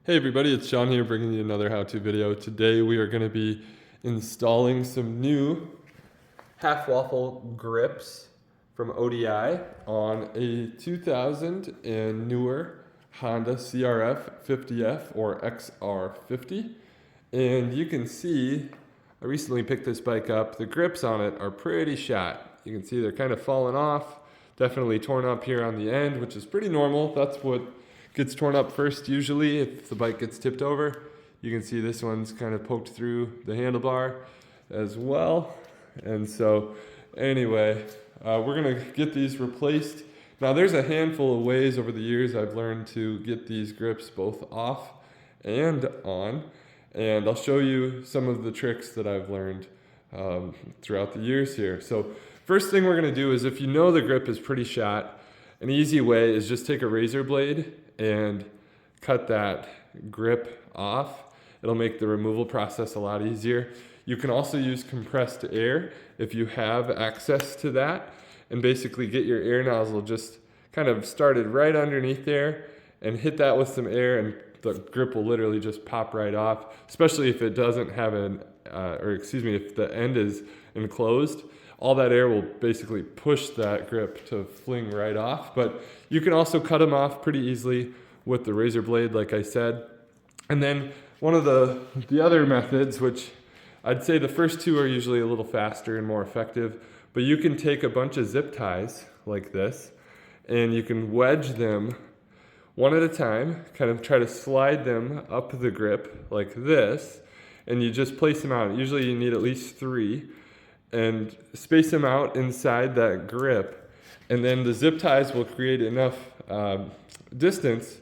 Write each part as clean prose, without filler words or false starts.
Hey everybody, it's Sean here bringing you another how-to video. Today we are going to be installing some new half waffle grips from ODI on a 2000 and newer Honda CRF50F or XR50. And you can see, I recently picked this bike up, the grips on it are pretty shot. You can see they're kind of falling off, definitely torn up here on the end, which is pretty normal. That's what gets torn up first usually if the bike gets tipped over. You can see this one's kind of poked through the handlebar as well. And so anyway, we're gonna get these replaced. Now there's a handful of ways over the years I've learned to get these grips both off and on. And I'll show you some of the tricks that I've learned throughout the years here. So first thing we're gonna do is, if you know the grip is pretty shot, an easy way is just take a razor blade and cut that grip off. It'll make the removal process a lot easier. You can also use compressed air if you have access to that, and basically get your air nozzle just kind of started right underneath there and hit that with some air, and the grip will literally just pop right off, especially if it doesn't have if the end is enclosed. All that air will basically push that grip to fling right off. But you can also cut them off pretty easily with the razor blade, like I said. And then one of the other methods, which I'd say the first two are usually a little faster and more effective, but you can take a bunch of zip ties like this and you can wedge them one at a time, kind of try to slide them up the grip like this, and you just place them out. Usually you need at least 3. And space them out inside that grip, and then the zip ties will create enough distance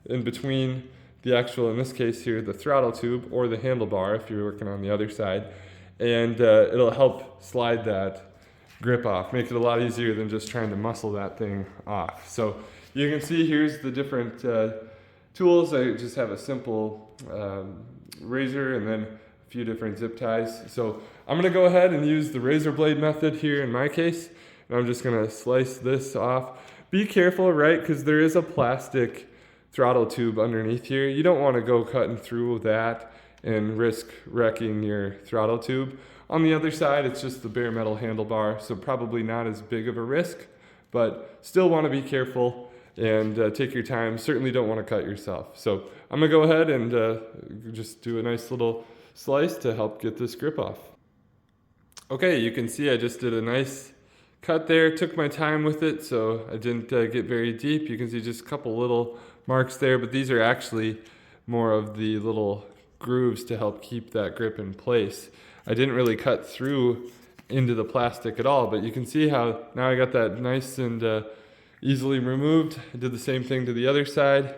in between the actual, in this case here, the throttle tube or the handlebar if you're working on the other side, and it'll help slide that grip off, make it a lot easier than just trying to muscle that thing off. So you can see here's the different tools. I just have a simple razor and then a few different zip ties. So I'm gonna go ahead and use the razor blade method here in my case, and I'm just gonna slice this off. Be careful, right, because there is a plastic throttle tube underneath here. You don't wanna go cutting through that and risk wrecking your throttle tube. On the other side, it's just the bare metal handlebar, so probably not as big of a risk, but still wanna be careful and take your time. Certainly don't wanna cut yourself. So I'm gonna go ahead and just do a nice little slice to help get this grip off. Okay, you can see I just did a nice cut there, took my time with it, so I didn't get very deep. You can see just a couple little marks there, but these are actually more of the little grooves to help keep that grip in place. I didn't really cut through into the plastic at all, but you can see how now I got that nice and easily removed. I did the same thing to the other side,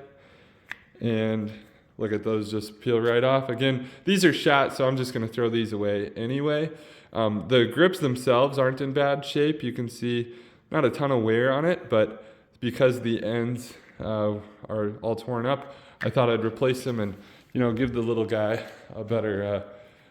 and look at those just peel right off. Again, these are shot, so I'm just gonna throw these away anyway. The grips themselves aren't in bad shape. You can see not a ton of wear on it, but because the ends are all torn up, I thought I'd replace them and give the little guy a better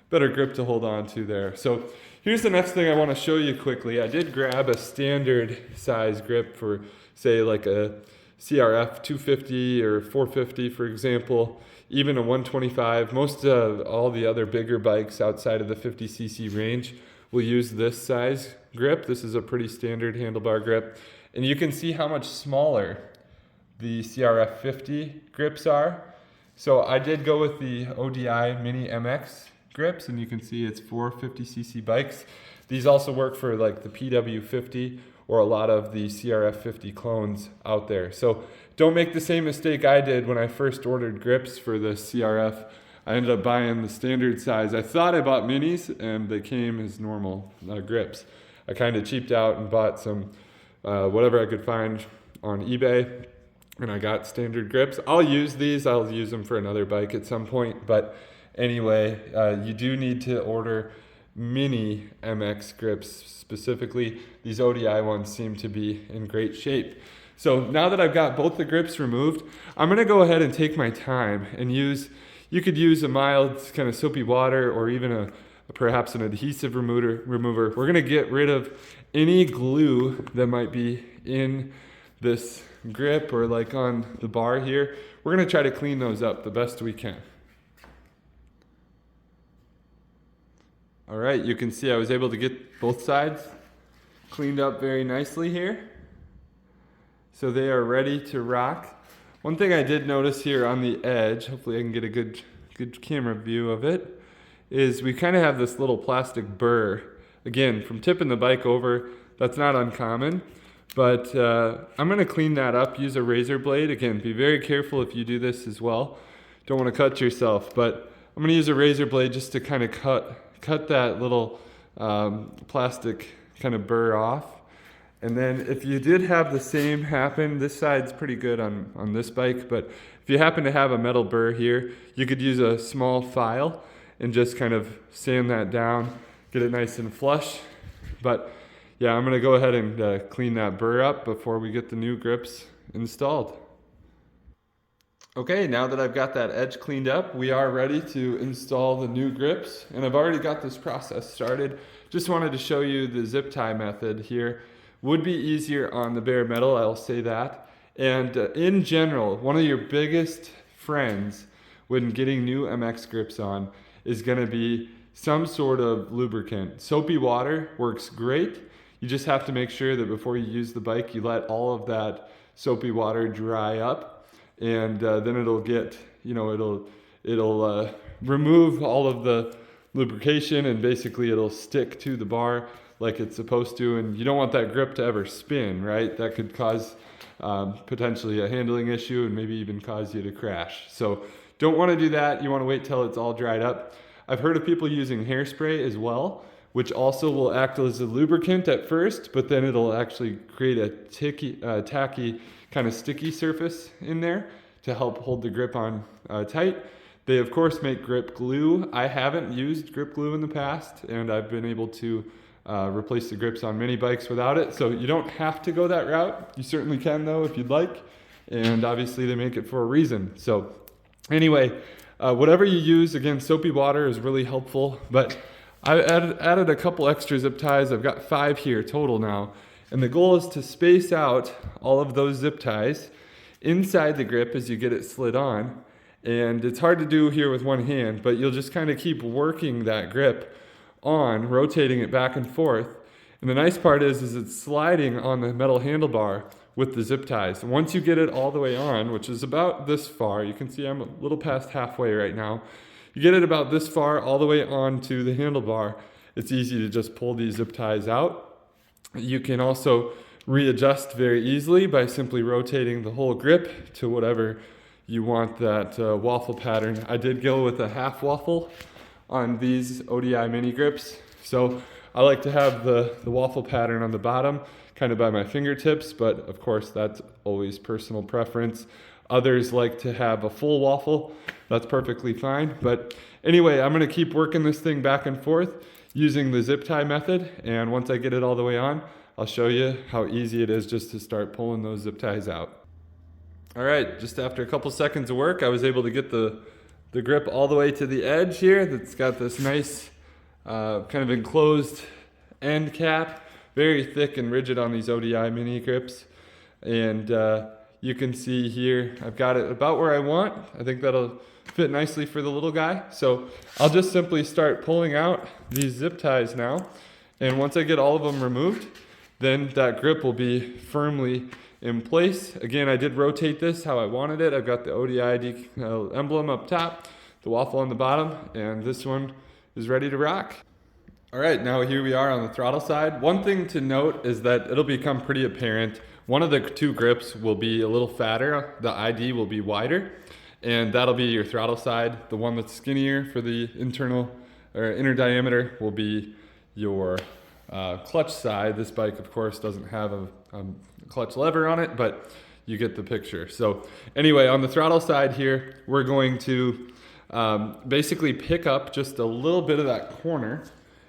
grip to hold on to there. So here's the next thing I want to show you quickly. I did grab a standard size grip for, say, like a CRF50 or 450, for example, even a 125. Most all the other bigger bikes outside of the 50cc range will use this size grip. This is a pretty standard handlebar grip. And you can see how much smaller the CRF50 grips are. So I did go with the ODI Mini MX grips, and you can see it's for 50cc bikes. These also work for like the PW50 or a lot of the CRF50 clones out there. So don't make the same mistake I did when I first ordered grips for the CRF. I ended up buying the standard size. I thought I bought minis and they came as normal grips. I kind of cheaped out and bought some whatever I could find on eBay, and I got standard grips. I'll use these. I'll use them for another bike at some point, but anyway, you do need to order Mini MX grips specifically. These ODI ones seem to be in great shape. So now that I've got both the grips removed, I'm gonna go ahead and take my time and you could use a mild kind of soapy water or even perhaps an adhesive remover. We're gonna get rid of any glue that might be in this grip or like on the bar here, we're gonna try to clean those up the best we can. All right, you can see I was able to get both sides cleaned up very nicely here. So they are ready to rock. One thing I did notice here on the edge, hopefully I can get a good camera view of it, is we kind of have this little plastic burr. Again, from tipping the bike over, that's not uncommon, but I'm gonna clean that up, use a razor blade. Again, be very careful if you do this as well. Don't wanna cut yourself, but I'm gonna use a razor blade just to kind of cut that little plastic kind of burr off. And then if you did have the same happen, this side's pretty good on this bike, but if you happen to have a metal burr here, you could use a small file and just kind of sand that down, get it nice and flush. But yeah, I'm gonna go ahead and clean that burr up before we get the new grips installed. Okay, now that I've got that edge cleaned up, we are ready to install the new grips, and I've already got this process started. Just wanted to show you the zip tie method here. Would be easier on the bare metal, I'll say that. And in general, one of your biggest friends when getting new MX grips on is gonna be some sort of lubricant. Soapy water works great. You just have to make sure that before you use the bike, you let all of that soapy water dry up, and then it'll get, you know, it'll remove all of the lubrication, and basically it'll stick to the bar like it's supposed to. And you don't want that grip to ever spin, right? That could cause potentially a handling issue and maybe even cause you to crash. So don't want to do that. You want to wait till it's all dried up. I've heard of people using hairspray as well, which also will act as a lubricant at first, but then it'll actually create a tacky kind of sticky surface in there to help hold the grip on tight. They of course make grip glue. I haven't used grip glue in the past, and I've been able to replace the grips on many bikes without it. So you don't have to go that route. You certainly can though if you'd like, and obviously they make it for a reason. So anyway, whatever you use, again, soapy water is really helpful, but I added a couple extra zip ties. I've got 5 here total now, and the goal is to space out all of those zip ties inside the grip as you get it slid on. And it's hard to do here with one hand, but you'll just kind of keep working that grip on, rotating it back and forth. And the nice part is it's sliding on the metal handlebar with the zip ties. And once you get it all the way on, which is about this far, you can see I'm a little past halfway right now. You get it about this far all the way onto the handlebar, it's easy to just pull these zip ties out. You can also readjust very easily by simply rotating the whole grip to whatever you want that waffle pattern. I did go with a half waffle on these ODI mini grips. So I like to have the waffle pattern on the bottom, kind of by my fingertips, but of course that's always personal preference. Others like to have a full waffle. That's perfectly fine. But anyway, I'm gonna keep working this thing back and forth using the zip tie method. And once I get it all the way on, I'll show you how easy it is just to start pulling those zip ties out. All right, just after a couple seconds of work, I was able to get the grip all the way to the edge here. That's got this nice kind of enclosed end cap, very thick and rigid on these ODI mini grips. And you can see here, I've got it about where I want. I think that'll fit nicely for the little guy. So I'll just simply start pulling out these zip ties now. And once I get all of them removed, then that grip will be firmly in place. Again, I did rotate this how I wanted it. I've got the ODI emblem up top, the waffle on the bottom, and this one is ready to rock. All right, now here we are on the throttle side. One thing to note is that it'll become pretty apparent. One of the 2 grips will be a little fatter, the ID will be wider, and that'll be your throttle side. The one that's skinnier for the inner diameter will be your clutch side. This bike, of course, doesn't have a clutch lever on it, but you get the picture. So anyway, on the throttle side here, we're going to basically pick up just a little bit of that corner.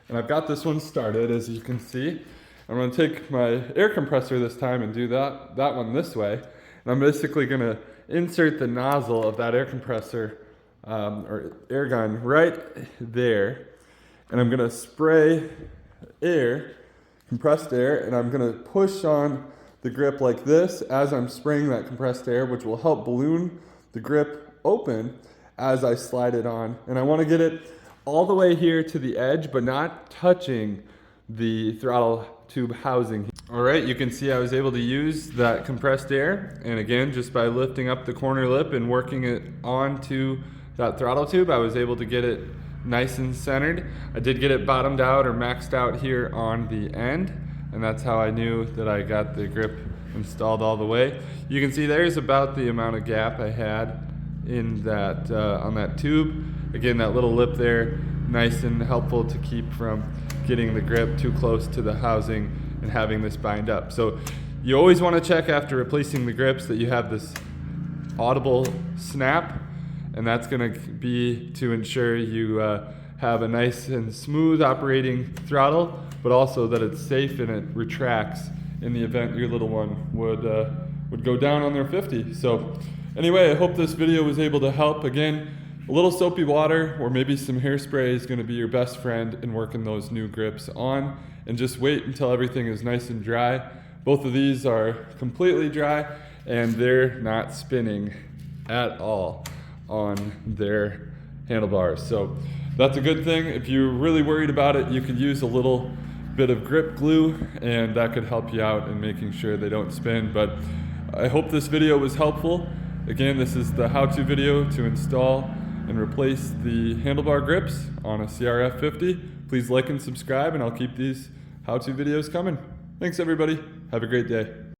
And I've got this one started, as you can see. I'm gonna take my air compressor this time and do that one this way. And I'm basically gonna insert the nozzle of that air compressor or air gun right there. And I'm gonna spray air, compressed air, and I'm gonna push on the grip like this as I'm spraying that compressed air, which will help balloon the grip open as I slide it on. And I want to get it all the way here to the edge, but not touching the throttle tube housing. All right, you can see I was able to use that compressed air, and again, just by lifting up the corner lip and working it onto that throttle tube, I was able to get it nice and centered. I did get it bottomed out or maxed out here on the end, and that's how I knew that I got the grip installed all the way. You can see there's about the amount of gap I had in that on that tube. Again, that little lip there, nice and helpful to keep from getting the grip too close to the housing and having this bind up. So you always want to check after replacing the grips that you have this audible snap, and that's going to be to ensure you have a nice and smooth operating throttle, but also that it's safe and it retracts in the event your little one would go down on their 50. So anyway, I hope this video was able to help. Again, a little soapy water or maybe some hairspray is going to be your best friend in working those new grips on, and just wait until everything is nice and dry. Both of these are completely dry and they're not spinning at all on their handlebars. So that's a good thing. If you're really worried about it, you could use a little bit of grip glue and that could help you out in making sure they don't spin. But I hope this video was helpful. Again, this is the how-to video to install and replace the handlebar grips on a CRF50. Please like and subscribe, and I'll keep these how-to videos coming. Thanks everybody. Have a great day.